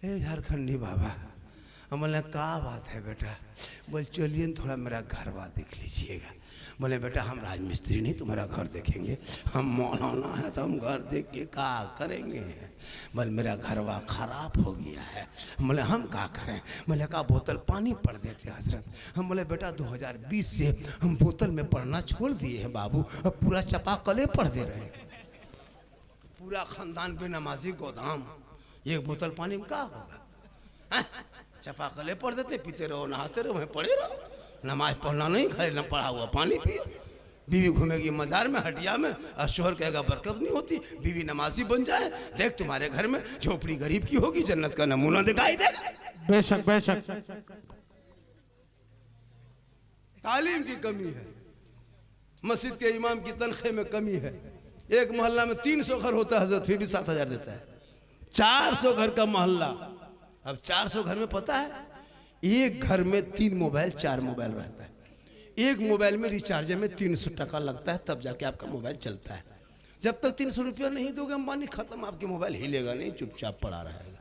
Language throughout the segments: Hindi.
हे झारखंडी बाबा, हम बोले क्या बात है बेटा? बोल चलिए थोड़ा मेरा घर बार देख लीजिएगा। बोले बेटा हम राजमिस्त्री नहीं तुम्हारा घर देखेंगे, हम मौलाना है तो हम घर देख के क्या करेंगे? बोले मेरा घरवा खराब हो गया है। बोले हम क्या करें? बोले का बोतल पानी पढ़ देते हजरत। हम बोले बेटा 2020 से हम बोतल में पढ़ना छोड़ दिए हैं बाबू, अब पूरा चपाकले पढ़ दे रहे हैं। पूरा खानदान पे नमाजी गोदाम, एक बोतल पानी में क्या होगा? चपाकले पढ़ देते, पीते रहो नहाते रहो, वहीं पढ़े रहो। नमाज पढ़ना नहीं, खाली न पढ़ा हुआ पानी पियो। बीवी घूमेगी मजार में हटिया में और शोहर कहेगा बरकत नहीं होती। बीवी नमाजी बन जाए, देख तुम्हारे घर में झोपड़ी गरीब की होगी, जन्नत का नमूना दिखाई देगा। बेशक बेशक। तालीम की कमी है, मस्जिद के इमाम की तनख्वाह में कमी है। एक मोहल्ला में 300 घर होता है हजरत, फिर भी 7,000 देता है। 400 घर का मोहल्ला, अब 400 घर में पता है एक घर में 3 मोबाइल 4 मोबाइल रहता है। एक मोबाइल में रिचार्ज में 300 टका लगता है, तब जाके आपका मोबाइल चलता है। जब तक 300 रुपया नहीं दोगे अंबानी खत्म, आपके मोबाइल हिलेगा नहीं, चुपचाप पड़ा रहेगा।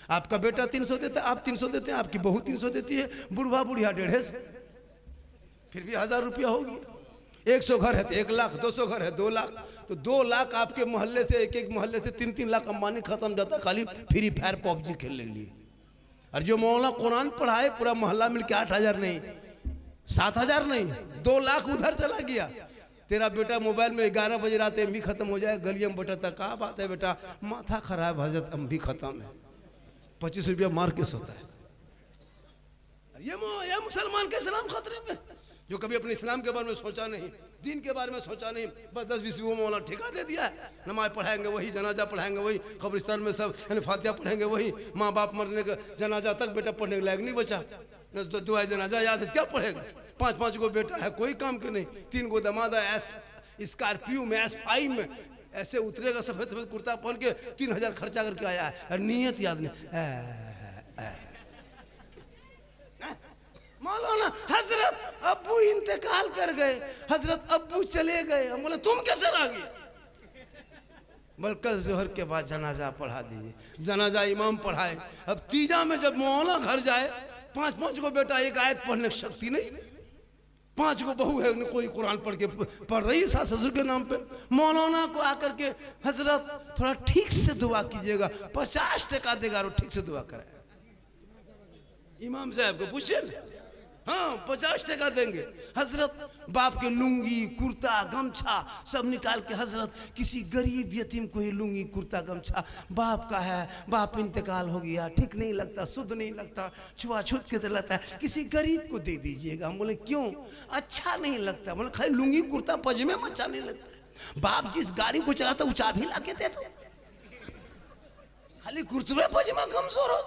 आपका बेटा 300 देता है, आप 300 देते हैं, आपकी बहू 300 देती है, बुढ़वा बुढ़िया 150, फिर भी 1000 रुपया होगी। 100 घर है तो 1 लाख, 200 घर है 2 लाख, तो 2 लाख आपके मोहल्ले से, एक मोहल्ले से 3-3 लाख अंबानी खत्म जाता खाली फ्री फायर पबजी खेलने के लिए। और जो मौलाना कुरान पढ़ाए पूरा मोहल्ला मिलके 8,000 नहीं 7,000 नहीं 2 लाख उधर चला गया। तेरा बेटा मोबाइल में 11 बजे रात एमबी खत्म हो जाए, गलियों में बैठा था, क्या बात है बेटा? माथा खराब हजरत, एमबी खत्म है, 25 रुपया मार के सोता है। ये मुसलमान के इस्लाम खतरे में, जो कभी अपने इस्लाम के बारे में सोचा नहीं, दीन के बारे में सोचा नहीं, बस 10-20 वो मौला ठेका दे दिया है। नमाज पढ़ाएंगे वही, जनाजा पढ़ाएंगे वही, कब्रिस्तान में सब फातिहा पढ़ेंगे वही, माँ बाप मरने का जनाजा तक बेटा पढ़ने के लायक नहीं बचा। न तो दुआ जनाजा याद है, क्या पढ़ेगा? 5-5 गो बेटा है, कोई काम के नहीं। 3 गो दमादा स्कॉर्पियो में S5 में ऐसे उतरेगा, सफेद सफेद कुर्ता पहन के 3,000 खर्चा करके आया है, और नीयत याद नहीं। मौलाना हजरत अब्बू इंतकाल कर गए, हजरत अब्बू चले गए। हम बोले तुम कैसे रह गए? बोल कल जोहर के बाद जनाजा पढ़ा दीजिए। जनाजा इमाम पढ़ाए। अब तीजा में जब मौलाना घर जाए, 5-5 को बेटा एक आयत पढ़ने की शक्ति नहीं, 5 को बहू है, कोई कुरान पढ़ के पढ़ रही है सास ससुर के नाम पे। मौलाना को आकर के हजरत थोड़ा ठीक से दुआ कीजिएगा, 50 टका देगा और ठीक से दुआ कराए। इमाम साहब को पूछिए, हाँ 50 टका देंगे। हजरत बाप के लुंगी कुर्ता गमछा सब निकाल के, हजरत किसी गरीब यतीम को ही लुंगी कुर्ता गमछा, बाप का है, बाप इंतकाल हो गया, ठीक नहीं लगता, शुद्ध नहीं लगता, छुआछूत के तरह लगता है, किसी गरीब को दे दीजिएगा। हम बोले क्यों? अच्छा नहीं लगता। बोले खाली लुंगी कुर्ता पजामे में अच्छा नहीं लगता। बाप जिस गाड़ी को चलाता वो चाबी ला के दे दो, खाली कुर्ता पजामा कमजोर हो।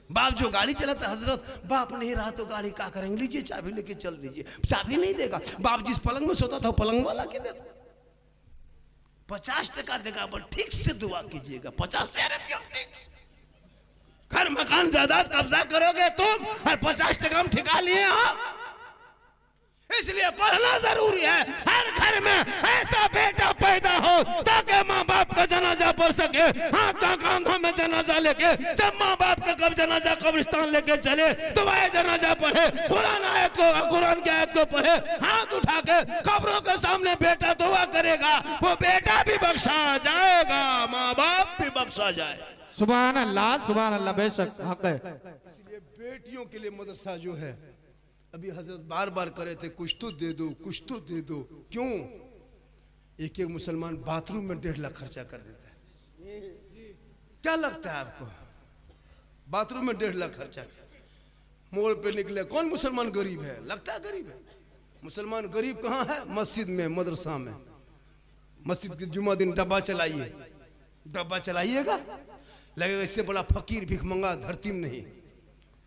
बाप जो गाड़ी चलाता, हजरत बाप नहीं रहा तो गाड़ी क्या करेंगे? लीजिए चाबी लेके चल दीजिए, चाबी नहीं देगा। बाप जिस पलंग में सोता था पलंग वाला के देता। 50 टका देगा, बट ठीक से दुआ कीजिएगा। 50,000 रुपया घर मकान जायदाद कब्जा करोगे तुम, और 50 टका हम ठिका लिए हो। इसलिए पढ़ना जरूरी है। हर घर में ऐसा बेटा पैदा हो ताकि माँ बाप का जनाजा पढ़ सके, हाथ का कांधा में जनाजा लेके, जब माँ बाप का कब जनाजा कब्रिस्तान लेके चले, दुआए जनाजा पढ़े, कुरान की आयत को पढ़े, हाथ उठा के कब्रों के सामने बेटा दुआ करेगा, वो बेटा भी बख्शा जाएगा, माँ बाप भी बख्शा जाए। सुभान अल्लाह सुभान अल्लाह। बेशक हक है। इसलिए बेटियों के लिए मदरसा जो है, अभी हजरत बार बार करे थे कुछ तो दे दो, कुछ तो दे दो। क्यों? एक मुसलमान बाथरूम में 1.5 लाख खर्चा कर देता है। क्या लगता है आपको? बाथरूम में 1.5 लाख खर्चा, मोड़ पे निकले, कौन मुसलमान गरीब है? लगता है गरीब है। मुसलमान गरीब कहाँ है? मस्जिद में, मदरसा में। मस्जिद के जुम्मा दिन डब्बा चलाइए, डब्बा चलाइएगा, लगेगा इससे बड़ा फकीर भिखमंगा धरती में नहीं।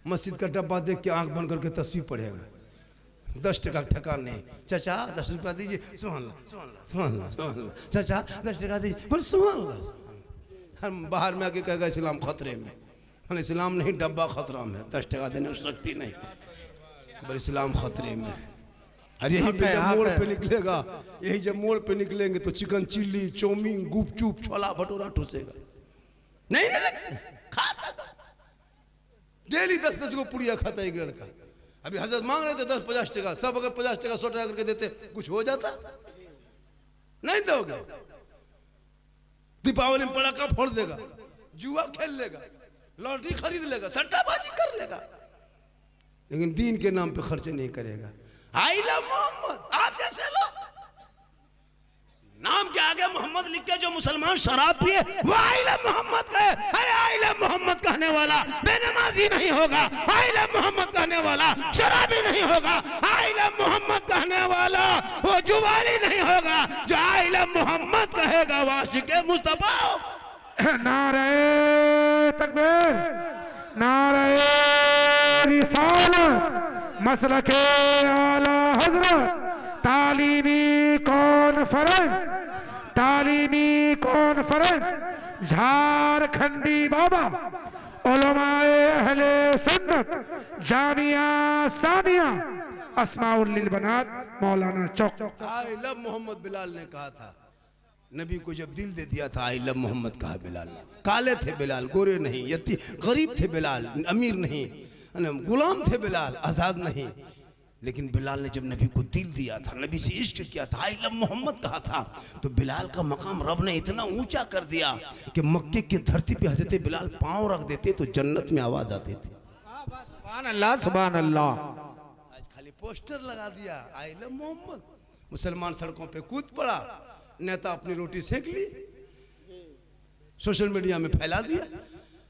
मस्जिद का डब्बा देख के आंख बंद करके तस्वीर पढ़ेगा, 10 टका ठकान नहीं। चाचा 10 रुपया दीजिए, सुभान अल्लाह सुभान अल्लाह सुभान अल्लाह सुभान अल्लाह। चाचा 10 टका दीजिए, बोले सुभान अल्लाह। हम बाहर में आके कहेगा इस्लाम खतरे में। बोले इस्लाम नहीं, डब्बा खतरा में, 10 टका देने की शक्ति नहीं, बोले इस्लाम खतरे में। और यही पे जब मोड़ पे निकलेगा, यही जब मोड़ पे निकलेंगे तो चिकन चिल्ली, चाउमीन, गुपचुप, छोला भटूरा ठूसेगा। नहीं खाता डेली 10-10 को पुड़िया खाता है एक लड़का। अभी हजरत मांग रहे थे 10-50 टका, सब अगर 50 टका 100 टका करके देते कुछ हो जाता? नहीं दोगे। दीपावली में पटाखा फोड़ देगा, जुआ खेल लेगा, लॉटरी खरीद लेगा, सट्टाबाजी कर लेगा, लेकिन दीन के नाम पे खर्च नहीं करेगा। आई लव मोहम्मद, आप जैसे लोग नाम के आगे मोहम्मद लिख के जो मुसलमान शराब पिए वो आई लव मोहम्मद कहे। अरे आई लव मोहम्मद कहने वाला बेनमाजी नहीं होगा, आई लव मोहम्मद कहने वाला शराबी नहीं होगा, आई लव मोहम्मद कहने वाला वो जुवाली नहीं होगा। जो आई लव मोहम्मद कहेगा वो आशिक़े मुस्तफा। नारे तकबीर, नारे रिसालत, मसलके आला हजरत, तालीमी कॉन्फ्रेंस झारखंडी बाबा उलमाए अहले सुन्नत जामिया सानिया अस्माउल लिल बनात मौलाना चौक। आई लव मोहम्मद बिलाल ने कहा था, नबी को जब दिल दे दिया था आई लव मोहम्मद कहा बिलाल ने। काले थे बिलाल, गोरे नहीं, गरीब थे बिलाल, अमीर नहीं, गुलाम थे बिलाल, आजाद नहीं, लेकिन बिलाल ने जब नबी को दिल दिया था, नबी से इश्क किया था, आई लव मोहम्मद कहा था, तो बिलाल का मकाम रब ने इतना ऊंचा कर दिया कि मक्के की धरती पे हजरत बिलाल पांव रख देते तो जन्नत में आवाज आती थी। सुभान अल्लाह, सुभान अल्लाह। आज खाली पोस्टर लगा दिया आई लव मोहम्मद, मुसलमान सड़कों पे कूद पड़ा, नेता अपनी रोटी सेक ली, सोशल मीडिया में फैला दिया।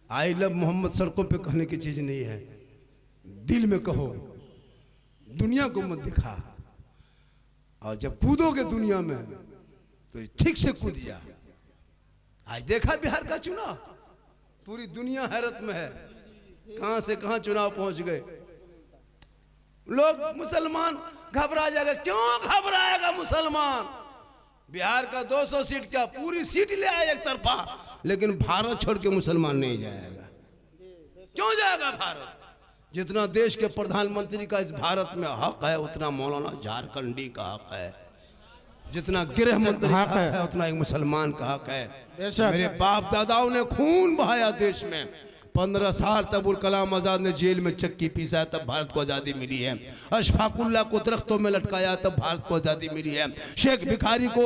आई लव मोहम्मद सड़कों पे कहने की चीज नहीं है, दिल में कहो, दुनिया को मत दिखा। और जब कूदोगे दुनिया में तो ठीक से कूद जा। आज देखा बिहार का चुनाव, पूरी दुनिया हैरत में है, कहां से कहां चुनाव पहुंच गए। लोग मुसलमान घबरा जाएगा, क्यों घबराएगा मुसलमान? बिहार का 200 सीट क्या पूरी सीट ले आए एक तरफा, लेकिन भारत छोड़ के मुसलमान नहीं जाएगा। क्यों जाएगा भारत? जितना देश के प्रधानमंत्री का इस भारत में हक है उतना मौलाना झारखंडी का हक है, जितना गृह मंत्री का हक है उतना एक मुसलमान का हक है। मेरे बाप दादाओं ने खून बहाया देश में, 15 साल तब अबुल कलाम आजाद ने जेल में चक्की पीसा तब भारत को आज़ादी मिली है। अशफाकुल्ला को दरख्तों में लटकाया तब भारत को आज़ादी मिली है। शेख भिखारी को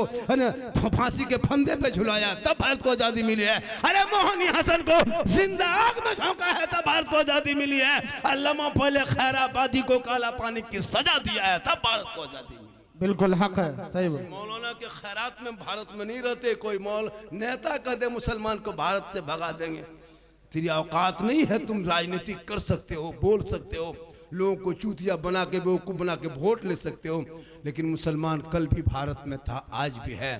फांसी के फंदे पे झुलाया तब भारत को आज़ादी मिली है। अरे मोहनी हसन को जिंदा आग में झोंका है तब भारत को आज़ादी मिली है। अल्लामा पहले खैराबादी को काला पानी की सजा दिया है तब भारत को आज़ादी मिली। बिल्कुल हक है, सही बात। मौलाना के खैरात में भारत में नहीं रहते, कोई नेता कह दे मुसलमान को भारत से भगा देंगे। तेरी औकात नहीं है, तुम राजनीति कर सकते हो, बोल सकते हो, लोगों को चूतिया बना के बेवकूफ़ बना के वोट ले सकते हो, लेकिन मुसलमान कल भी भारत में था, आज भी है।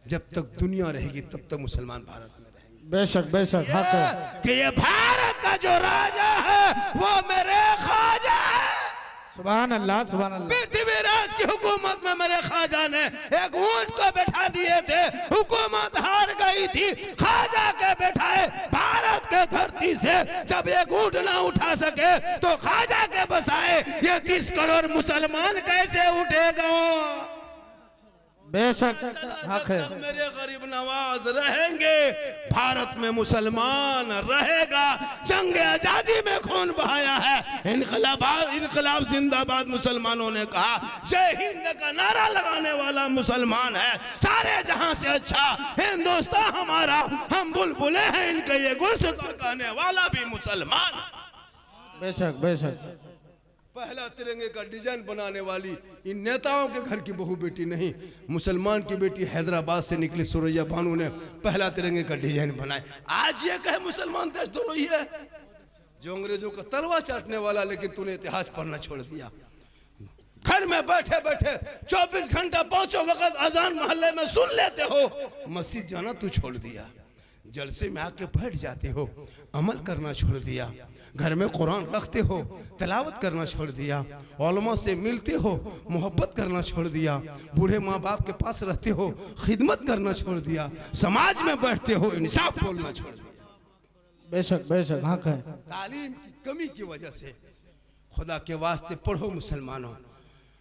जब तक दुनिया रहेगी तब तक मुसलमान भारत में रहेंगे। बेशक बेशक हक है कि ये भारत का जो राजा है वो मेरे ख्वाजा है। सुभान अल्लाह, सुभान अल्लाह। पृथ्वीराज की हुकूमत में मेरे ख्वाजा ने एक ऊंट को बैठा दिए थे, हुकूमत हार गई थी, ख्वाजा के बैठाए भारत के धरती से जब एक ऊंट ना उठा सके तो ख्वाजा के बसाए ये 30 करोड़ मुसलमान कैसे उठेगा? बेशक हक है। मेरे गरीब नवाज रहेंगे भारत में मुसलमान रहेगा। जंग आजादी में खून बहाया है, इनकलाब जिंदाबाद मुसलमानों ने कहा, जय हिंद का नारा लगाने वाला मुसलमान है। सारे जहां से अच्छा हिंदुस्तान हमारा, हम बुलबुले हैं इनके, ये गुलसिता कहने वाला भी मुसलमान। बेशक बेशक। पहला तिरंगे का डिजाइन बनाने वाली इन नेताओं के घर की बहू बेटी नहीं, मुसलमान की बेटी हैदराबाद से निकली सुरैया बानू ने पहला तिरंगे का डिजाइन बनाए। आज ये कहे मुसलमान देशद्रोही है, जो अंग्रेजों का तलवार चाटने वाला, लेकिन तूने इतिहास पढ़ना छोड़ दिया। घर में बैठे बैठे 24 घंटा 5 वक्त अजान मोहल्ले में सुन लेते हो, मस्जिद जाना तू छोड़ दिया। जलसे में आके बैठ जाते हो, अमल करना छोड़ दिया। घर में कुरान रखते हो, तिलावत करना छोड़ दिया। उलमा से मिलते हो, मोहब्बत करना छोड़ दिया। बूढ़े माँ बाप के पास रहते हो, खिदमत करना छोड़ दिया। समाज में बैठते हो, इंसाफ बोलना छोड़ दिया। बेशक बेशक हक है। तालीम की कमी की वजह से, खुदा के वास्ते पढ़ो मुसलमानों।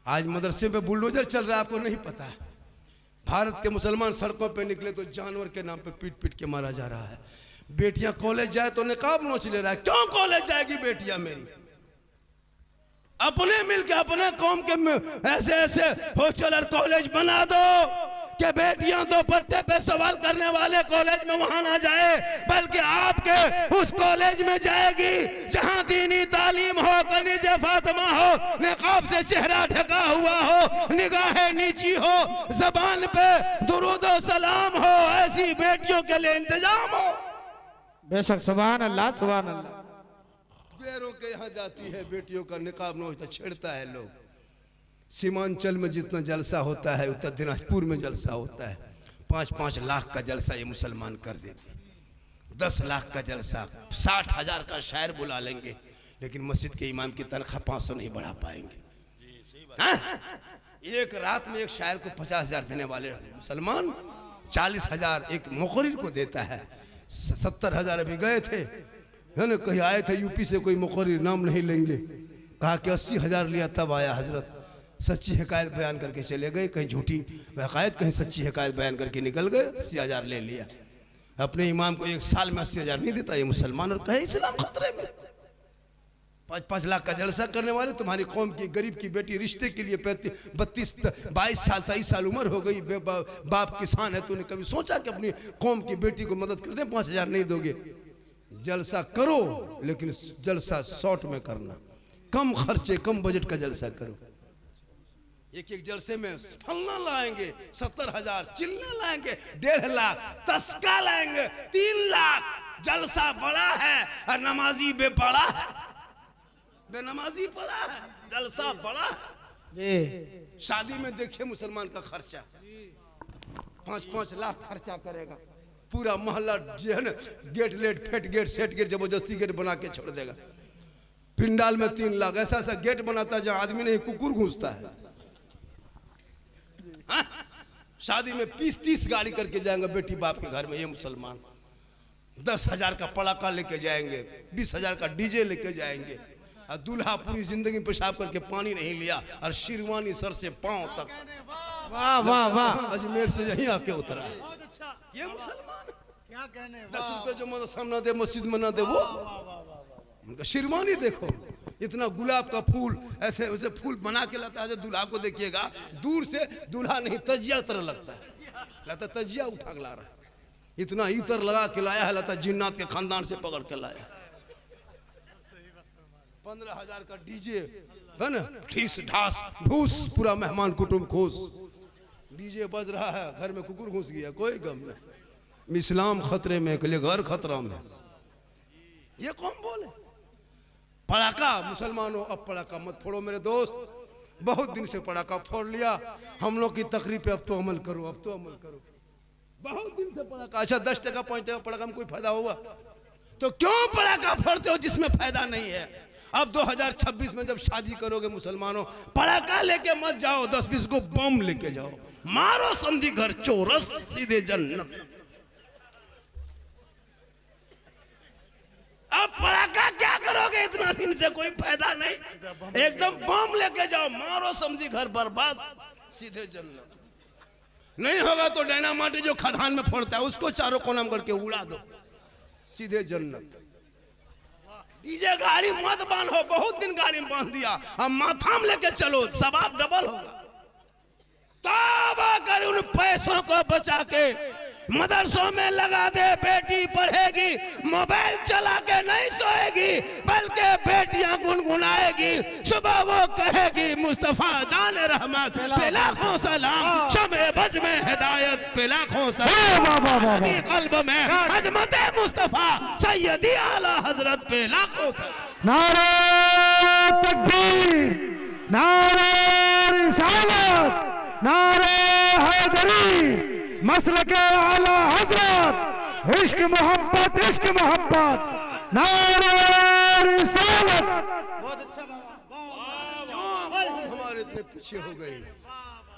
आज मदरसे में बुलडोजर चल रहा है, आपको नहीं पता है। भारत के मुसलमान सड़कों पे निकले तो जानवर के नाम पे पीट पीट के मारा जा रहा है। बेटियां कॉलेज जाए तो निकाब नोच ले रहा है। क्यों कॉलेज जाएगी बेटियां मेरी? अपने मिलके अपने कौम के ऐसे ऐसे हॉस्टल और कॉलेज बना दो कि बेटियां दो पट्टे पे सवाल करने वाले कॉलेज में वहां ना जाए, बल्कि आपके उस कॉलेज में जाएगी जहां दीनी तालीम हो, कनीज़े फातिमा हो, निकाब से चेहरा ढका हुआ हो, निगाहें नीची हो, जबान पे दुरूद और सलाम हो। ऐसी बेटियों के लिए इंतजाम हो। बेशक सुभान अल्लाह सुभान अल्लाह। गैरों के यहाँ जाती है बेटियों का निकाब नोचता छेड़ता है लोग। सीमांचल में जितना जलसा होता है, उत्तर दिनाजपुर में जलसा होता है, 5-5 लाख का जलसा ये मुसलमान कर देते, 10 लाख का जलसा, 60,000 का शायर बुला लेंगे, लेकिन मस्जिद के इमाम की तनख्वाह 500 नहीं बढ़ा पाएंगे। एक रात में एक शायर को 50,000 देने वाले मुसलमान 40,000 एक मुकर्रिर को देता है। 70,000 अभी गए थे, है ना, कहीं आए थे यूपी से, कोई मुकर्रिर, नाम नहीं लेंगे, कहा कि 80,000 लिया, तब आया हजरत, सच्ची हकायत बयान करके चले गए, कहीं झूठी हकायत, कहीं सच्ची हकायत बयान करके निकल गए, 80,000 ले लिया। अपने इमाम को एक साल में 80,000 नहीं देता ये मुसलमान, और कहे इस्लाम खतरे में। 5-5 लाख का जलसा करने वाले, तुम्हारी कौम की गरीब की बेटी रिश्ते के लिए 22 साल 23 साल उम्र हो गई, बाप किसान है, तूने कभी सोचा कि अपनी कौम की बेटी को मदद कर दे? 5,000 नहीं दोगे? जलसा करो, लेकिन जलसा शॉर्ट में करना, कम खर्चे कम बजट का जलसा करो। एक एक जलसे में फलना लाएंगे 70,000, चिल्ला लाएंगे 1.5 लाख, तस्का लाएंगे 3 लाख। जलसा बड़ा है और नमाजी बेपड़ा है, बेनमाजी पड़ा है, जलसा बड़ा है। शादी में देखिए मुसलमान का खर्चा 5-5 लाख खर्चा करेगा, पूरा मोहल्ला जो है ना, गेट लेट फेट गेट सेट गेट जबरदस्ती गेट बना के छोड़ देगा। पिंडाल में 3 लाख, ऐसा ऐसा गेट बनाता है जहां आदमी नहीं कुकुर घुसता है। हाँ? शादी में 20-30 गाड़ी करके जाएंगे बेटी बाप के घर में ये मुसलमान। 10,000 का पड़ाका लेके जाएंगे, 20,000 का डीजे लेके जाएंगे, और दूल्हा पूरी जिंदगी पेशाब करके पानी नहीं लिया, और शेरवानी सर से पांव तक। वाह वाह वाह। अजमेर से यहीं आके उतरा है ये मुसलमान। क्या कहने, 10 रुपए जो मदरसा ना दे, मस्जिद में ना दे, वो उनका शेरवानी देखो, इतना गुलाब का फूल ऐसे वैसे फूल बना के लाता है। दूल्हा को देखिएगा दूर से, दूल्हा नहीं तजिया तरह लगता है, लगता तजिया उठा के ला रहा है, इतना इतर लगा के लाया है, लगता जिन्नात के खानदान से पकड़ के लाया। 15,000 का डीजे है ना, ठीस ढास भूस, पूरा मेहमान कुटुंब खुश, डीजे बज रहा है, घर में कुकुर घुस गया, कोई गम नहीं। इस्लाम खतरे में, के लिए घर खतरा में, ये कौन बोले? पड़ाका मुसलमानों, अब पड़ाका मत फोड़ो मेरे दोस्त, बहुत दिन से पड़ाका फोड़ लिया, हम लोग की तकरीर पे अब तो अमल करो, अब तो अमल करो। बहुत दिन से पड़ाका, अच्छा 10 टका 5 टका पड़ाका में कोई फायदा होगा? तो क्यों पड़ाका फोड़ते हो जिसमें फायदा नहीं है? अब 2026 में जब शादी करोगे मुसलमानों, पड़ाका लेके मत जाओ, 10-20 को बम लेके जाओ, मारो समझी घर चोरस, सीधे जन्नत। अब पड़ाका क्या करोगे, इतना दिन से कोई फायदा नहीं, एकदम बम लेके जाओ, मारो समझी घर बर्बाद, सीधे जन्नत। नहीं होगा तो डायनामाइट जो खदान में फोड़ता है उसको चारों कोना में करके उड़ा दो, सीधे जन्नत। डीजे गाड़ी मत बांधो, बहुत दिन गाड़ी में बांध दिया, अब माथा में लेके चलो, सवाब डबल होगा। तौबा कर, उन पैसों को बचा के मदरसों में लगा दे, बेटी पढ़ेगी, मोबाइल चला के नहीं सोएगी, बल्कि बेटियां गुनगुनाएगी, सुबह वो कहेगी मुस्तफा जान रहमत पे लाखों सलाम, शमे बज में हिदायत पे लाखों सलाम, कल्ब में अजमत मुस्तफा सैयदी आला हजरत पे लाखों सलाम। नारे तकबीर, नारे रिसालत, नारे हैदरी, मसलके आला हजरत, इश्क मोहब्बत, इश्क मोहब्बत, नारे रिसालत। बहुत अच्छा बाबा, हमारे इतने पीछे हो गए।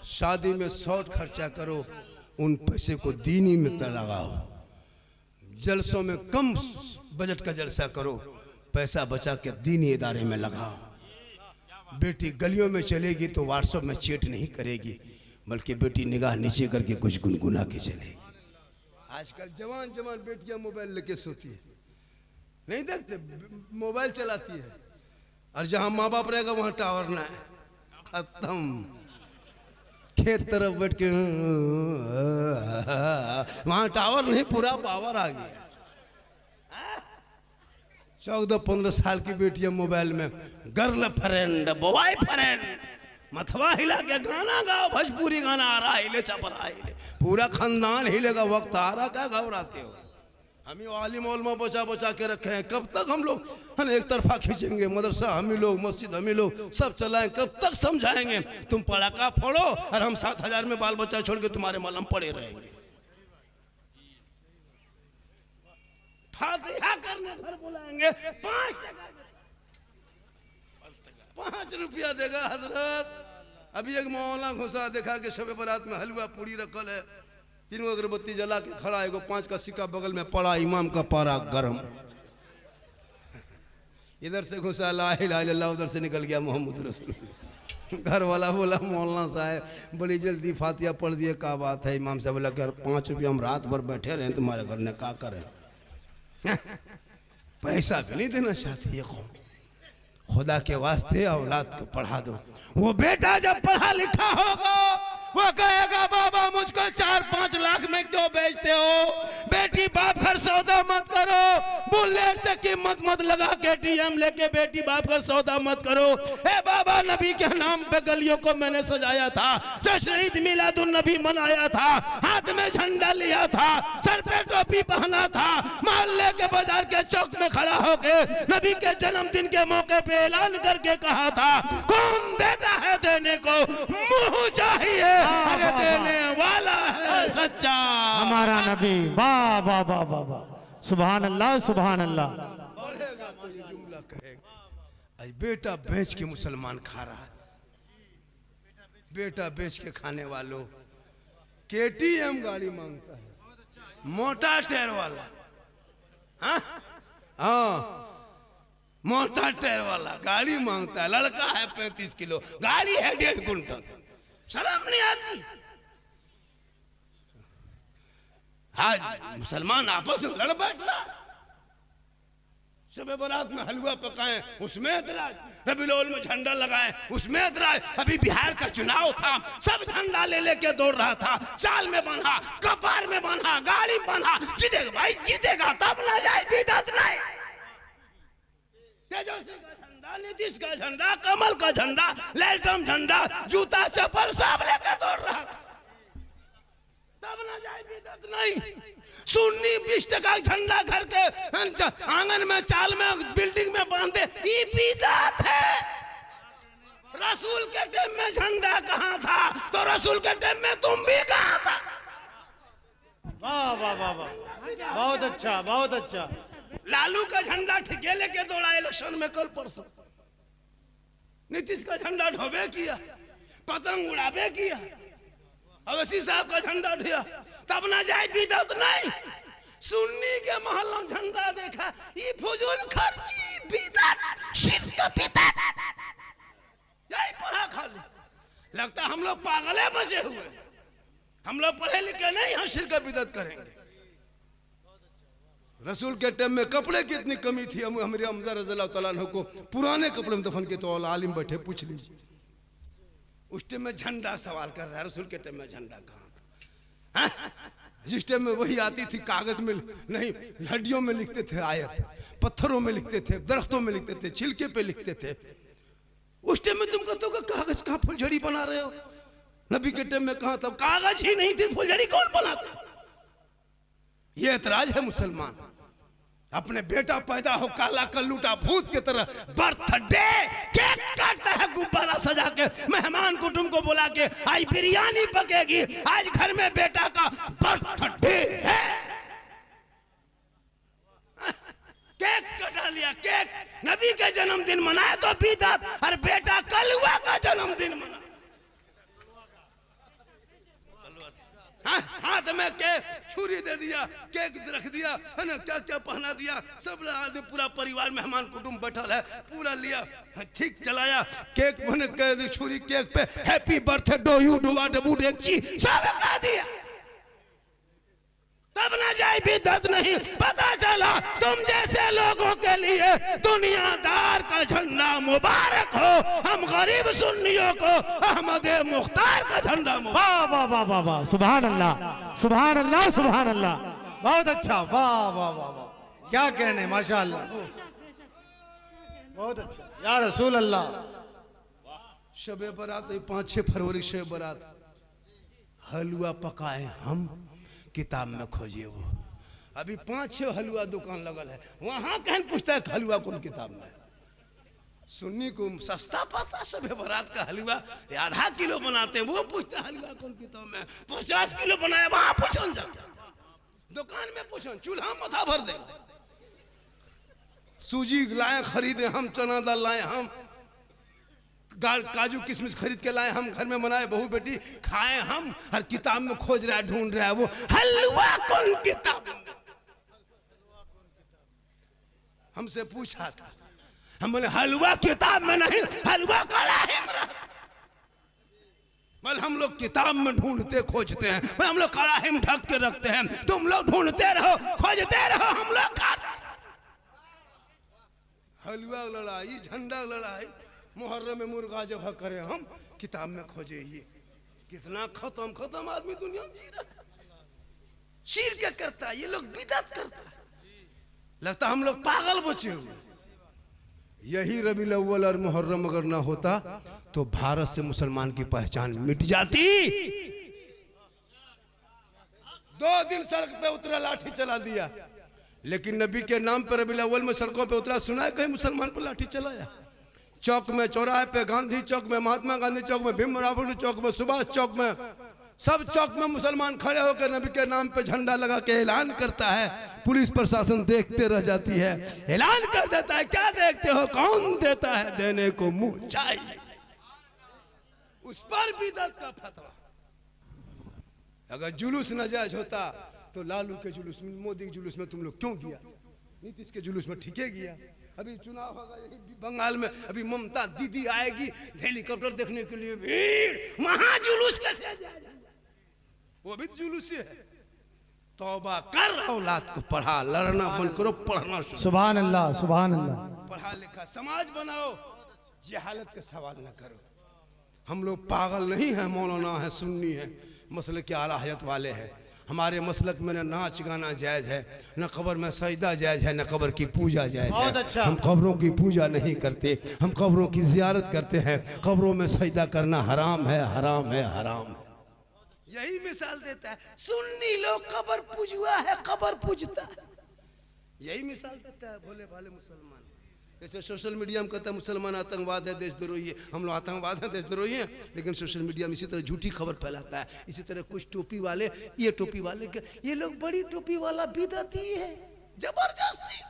शादी में शॉर्ट खर्चा करो, उन पैसे को दीनी में लगाओ। जलसों में कम बजट का जलसा करो, पैसा बचा के दीनी इदारे में लगाओ। बेटी गलियों में चलेगी तो व्हाट्सएप में चैट नहीं करेगी, बल्कि बेटी निगाह नीचे करके कुछ गुनगुना के चलेगी। आजकल जवान जवान बेटियां मोबाइल लेके सोती है, नहीं देखते, मोबाइल चलाती है। और जहां माँ बाप रहेगा वहां टावर ना है, खत्म। खेत तरफ बैठ के वहां टावर नहीं, पूरा पावर आ गया। 14-15 साल की बेटियां मोबाइल में गर्ल फ्रेंड, बॉय फ्रेंड, मथवा हिला के गाना गाओ, भोजपुरी गाना आ रहा, हिले चपरा हिले, पूरा खानदान हिलेगा, वक्त आ रहा, क्या घबराते हो? हम ही आलिम ओलमा बचा बचा के रखे हैं, कब तक हम लोग एक तरफा खींचेंगे? मदरसा हम ही लोग, मस्जिद हम ही लोग, सब चलाएं, कब तक समझाएंगे? तुम पड़ाका फोड़ो और हम 7,000 में बाल बच्चा छोड़ के तुम्हारे मलम पड़े रहेंगे। फातिहा करने घर बुलाएंगे, 5 रुपया देगा हजरत। अभी एक मौलाना घुसा, देखा कि शबे बारात में हलवा पूरी रखल है, 3 अगरबत्ती जला के खड़ा, एगो 5 का सिक्का बगल में पड़ा, इमाम का पारा गरम। इधर से घुसा ला इलाहा इल्लल्लाह, उधर से निकल गया मोहम्मद रसूल। घर वाला बोला मौलाना साहब बड़ी जल्दी फातिहा पढ़ दिए, क्या बात है? इमाम साहब बोला कि 5 रुपया हम रात भर बैठे रहे तुम्हारे घर में, क्या करें? पैसा भी नहीं देना चाहती है कौन? खुदा के वास्ते औलाद को पढ़ा दो। वो बेटा जब पढ़ा लिखा होगा वो कहेगा बाबा मुझको 4-5 लाख में क्यों बेचते हो? बेटी बाप घर सौदा मत करो, बुलेट से कीमत मत लगा के टीएम लेके बेटी बाप घर सौदा मत करो। ए बाबा नबी के नाम पे गलियों को मैंने सजाया था, जश्न ईद मिलादुन नबी मनाया था, हाथ में झंडा लिया था, सर पे टोपी पहना था, मोहल्ले के बाजार के चौक में खड़ा होके नबी के जन्मदिन के मौके पे ऐलान करके कहा था, कौन देता है देने को मुंह चाहिए, अरे देने वाला है सच्चा हमारा नबी। वाह वाह वाह वाह वाह, सुभान अल्लाह सुभान अल्लाह। बोलेगा तो ये जुमला कहेगा, आज बेटा बेच के मुसलमान खा रहा है। बेटा बेच के खाने वालों, केटीएम गाड़ी मांगता है, मोटा टायर वाला, हाँ मोटा टायर वाला गाड़ी मांगता है। लड़का है 35 किलो, गाड़ी है 1.5 कुंटल, शर्म नहीं आती? आज मुसलमान आपस में लड़ बैठ रहा। शबे बारात में हलवा पकाए, उसमें एतराज, रबीउल अव्वल में झंडा लगाए, उसमें एतराज। अभी बिहार का चुनाव था, सब झंडा ले लेके दौड़ रहा था, चाल में बंधा, कपार में बंधा, गाड़ी में बंधा, जीतेगा भाई जीतेगा, तब ना जाए बिदअत नहीं। तेजस्वी का झंडा, नीतीश का झंडा, कमल का झंडा, लैलटम झंडा, जूता चप्पल सब लेकर दौड़ रहा था, तब ना जाए बिदअत नहीं। सुन्नी 20 टका झंडा घर के आंगन में, चाल में, बिल्डिंग में बांधे, ये बिदअत है। रसूल के टाइम में झंडा कहाँ था? तो रसूल के टाइम में तुम भी कहाँ था? वाह वाह वाह वाह, बहुत अच्छा बहुत अच्छा। लालू का झंडा ठिके लेके दौड़ा इलेक्शन में कल परसों, नीतीश का झंडा ढोबे किया, पतंग उड़ाबे किया, अवैसी साहब का झंडा ढिया, तब ना जाए बिदअत नहीं। सुन्नी के मोहल्ला में झंडा देखा, ये फजूल खर्ची, बिदअत, शिर्क बिदअत, यही पढ़ा खाली। लगता हम लोग पागले बचे हुए, हम लोग पढ़े लिखे नहीं, हम शिर्क बिदअत करेंगे। रसूल के टाइम में कपड़े की इतनी कमी थी, हमारे हमजा रज़ियल्लाहु तआला अन्हु को पुराने कपड़े में दफन के, तो आलिम बैठे पूछ लीजिए। उस टाइम में झंडा सवाल कर रहा है, रसूल के टाइम में झंडा कहाँ था? जिस टाइम में वही आती थी कागज में नहीं, हड्डियों में लिखते थे आयत, पत्थरों में लिखते थे, दरख्तों में लिखते थे, छिलके पे लिखते थे। उस टाइम में तुम कहते हो कागज कहाँ फुलझड़ी बना रहे हो? नबी के टाइम में कहाँ था? कागज ही नहीं थी, फुलझड़ी कौन बनाता? ये एतराज है मुसलमान। अपने बेटा पैदा हो काला कल्लूटा भूत की तरह, बर्थडे केक काटता है गुब्बारा सजा के, मेहमान कुटुंब को बुला के, आज बिरयानी पकेगी, आज घर में बेटा का बर्थडे है, केक कटा लिया। केक नबी के जन्मदिन मनाए तो बिदअत, और बेटा कलुआ का जन्मदिन मना, हाथ में केक छुरी दे दिया, केक रख दिया, है ना, क्या क्या पहना दिया, सब आदमी पूरा परिवार मेहमान कुटुंब बैठल है, पूरा लिया, ठीक चलाया, केक बने कह छुरी केक पे happy birthday do you do what about एक चीज सब कह दिया। तब न जाए बिदत नहीं पता चला तुम जैसे लोगों के लिए दुनियादार का झंडा मुबारक हो। हम गरीब सुन्नियों को अहमद मुख्तार का झंडा मुबारक। वाह वाह वाह वाह वाह, सुभान अल्लाह सुभान अल्लाह सुभान अल्लाह। बहुत अच्छा, वाह वाह वाह वाह, क्या कहने, माशाअल्लाह, बहुत अच्छा या रसूल अल्लाह। शबे बारात 5-6 फरवरी शबे बारात, हलवा पकाए हम, किताब में खोजिए वो। अभी 5-6 हलवा दुकान लगल है, वहां कहीं पूछता है हलवा कौन किताब में। सुन्नी को सस्ता पाता शबे बारात का हलवा, आधा किलो बनाते हैं, वो पूछता है हलवा कौन किताब में। 50 किलो बनाया, वहां पूछो जा, दुकान में पूछो, चूल्हा मथा भर दे। सूजी लाए खरीदे हम, चना दाल लाए हम, काजू किशमिश खरीद के लाए हम, घर में बनाए, बहू बेटी खाए हम। हर किताब में खोज रहा है, ढूंढ रहा है वो हलवा कौन किताब। हमसे पूछा था, हम बोले हलवा किताब में नहीं, हलवा कड़ाही में रहा। बोले हम लोग किताब में ढूंढते खोजते हैं, हम लोग कड़ाही में ढक के रखते हैं, तुम लोग ढूंढते रहो खोजते रहो, हम लोग खाते। हलवा लड़ाई, झंडा लड़ाई, मुहर्रम में मुर्गा जब करे हम, किताब में खोजे। ये कितना खत्म खत्म आदमी दुनिया में जी रहा है। शीर क्या करता है, ये लोग बिदअत करता है, लगता हम लोग पागल बचे हुए। यही रबीउल अव्वल और मुहर्रम अगर ना होता तो भारत से मुसलमान की पहचान मिट जाती। 2 दिन सड़क पे उतरा, लाठी चला दिया, लेकिन नबी के नाम पर रबीउल अव्वल में सड़कों पे उतरा, सुना है कहीं मुसलमान पर लाठी चलाया? चौक में, चौराहे पे, गांधी चौक में, महात्मा गांधी चौक में, भीमराव चौक में, सुभाष चौक में, सब चौक में मुसलमान खड़े होकर नबी के नाम पे झंडा लगा के ऐलान करता है। पुलिस प्रशासन देखते रह जाती है, ऐलान कर देता है, क्या देखते हो, कौन देता है, देने को मुंह चाहिए। उस पर बिदअत का फतवा। अगर जुलूस नाजायज होता तो लालू के जुलूस में, मोदी के जुलूस में तुम लोग क्यों गया? नीतीश के जुलूस में ठीके गया। अभी चुनाव होगा यही बंगाल में, अभी ममता दीदी आएगी हेलीकॉप्टर देखने के लिए, भीड़, वहां जुलूस कैसे जाएगा? वो भी जुलूस है। तौबा कर, औलाद को पढ़ा, लड़ना बंद करो, पढ़ना शुरू। सुभान अल्लाह सुभान अल्लाह। पढ़ा लिखा समाज बनाओ, जहालत का सवाल न करो। हम लोग पागल नहीं है, मौलाना है, सुन्नी है, मसलक के आला हयात वाले हैं। हमारे मसलक में न नाच गाना जायज है, न कब्र में सजदा जायज है, न कब्र की पूजा जायज है। अच्छा। हम कब्रों की पूजा नहीं करते, हम कब्रों की जियारत करते हैं। कब्रों में सजदा करना हराम है, हराम है, हराम है। यही मिसाल देता है, सुन्नी लोग कब्र पूजुआ है, कब्र पूजता है, यही मिसाल देता है भोले भाले मुसलमान। जैसे सोशल मीडिया में कहता है मुसलमान आतंकवाद है, देशद्रोही है, हम लोग आतंकवाद है, देशद्रोही हैं, लेकिन सोशल मीडिया में इसी तरह झूठी खबर फैलाता है। इसी तरह कुछ टोपी वाले, ये टोपी वाले, ये लोग बड़ी टोपी वाला बिदअती है, जबरदस्ती।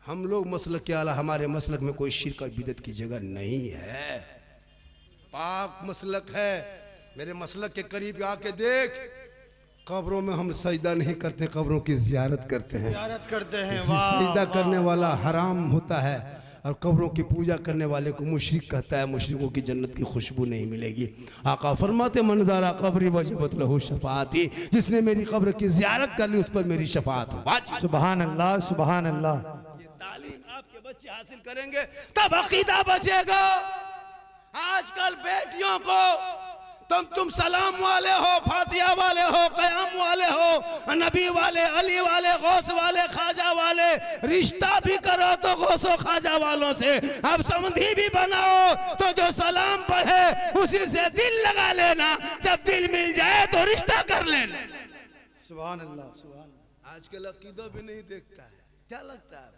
हम लोग मसलक के आला, हमारे मसलक में कोई शिरक और बिदअत की जगह नहीं है, पाक मसलक है। मेरे मसलक के करीब आके देख, कब्रों में हम सजदा नहीं करते, कब्रों की जियारत करते हैं। जियारत करते हैं, सजदा करने वाला हराम होता है, और कब्रों की पूजा करने वाले को मुशरिक कहता है। मुशरिकों की जन्नत की खुशबू नहीं मिलेगी। आका फरमाते, मंज़ारा कब्री वजबत लहू शफाअती, जिसने मेरी कब्र की जियारत कर ली उस पर मेरी शफाअत वाजिब। सुभान अल्लाह सुभान अल्लाह। ये तालीम आपके बच्चे हासिल करेंगे तब अकीदा बचेगा। आजकल बेटियों को तुम सलाम वाले हो, फातिहा वाले हो, कयाम वाले हो, नबी वाले, अली वाले, गौस वाले, खाजा वाले, रिश्ता भी करो तो गौसो खाजा वालों से। अब समधी भी बनाओ तो जो सलाम पढ़े उसी से दिल लगा लेना, जब दिल मिल जाए तो रिश्ता कर लेना। सुभान अल्लाह सुभान। आजकल अकीदा भी नहीं देखता है, क्या लगता है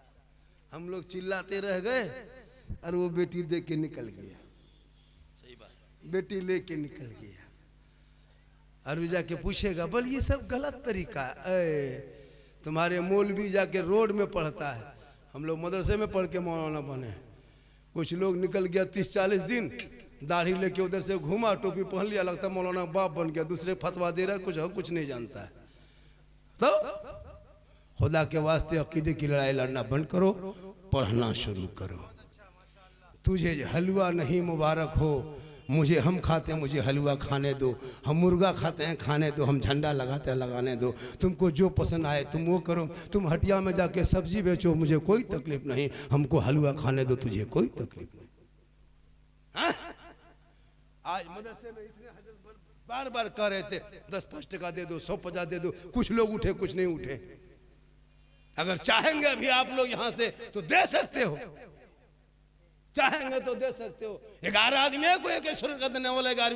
हम लोग चिल्लाते रह गए और वो बेटी दे के निकल गया, बेटी लेके निकल गया, और भी जाके पूछेगा, बोल ये सब गलत तरीका है। तुम्हारे मौलवी जाके रोड में पढ़ता है, हम लोग मदरसे में पढ़ के मौलाना बने। कुछ लोग निकल गया 30-40 दिन, दाढ़ी लेके उधर से घूमा, टोपी पहन लिया, लगता मौलाना बाप बन गया, दूसरे फतवा दे रहा है, कुछ नहीं जानता है। तो खुदा के वास्ते अकीदे की लड़ाई लड़ना बंद करो, पढ़ना शुरू करो। तुझे हलवा नहीं मुबारक हो, मुझे हम खाते हैं मुझे हलवा खाने दो, हम मुर्गा खाते हैं खाने दो, हम झंडा लगाते हैं लगाने दो, तुमको जो पसंद आए तुम वो करो, तुम हटिया में जाके सब्जी बेचो मुझे कोई तकलीफ नहीं, हमको हलवा खाने दो तुझे कोई तकलीफ नहीं। हाँ? आज मदरसे में इतने हजरत बार बार कह रहे थे 10-5 टका दे दो, 100-50 दे दो, कुछ लोग उठे कुछ नहीं उठे। अगर चाहेंगे अभी आप लोग यहां से तो दे सकते हो, चाहेंगे तो दे सकते हो। 11 आदमी है कोई 1 का देने वाला 11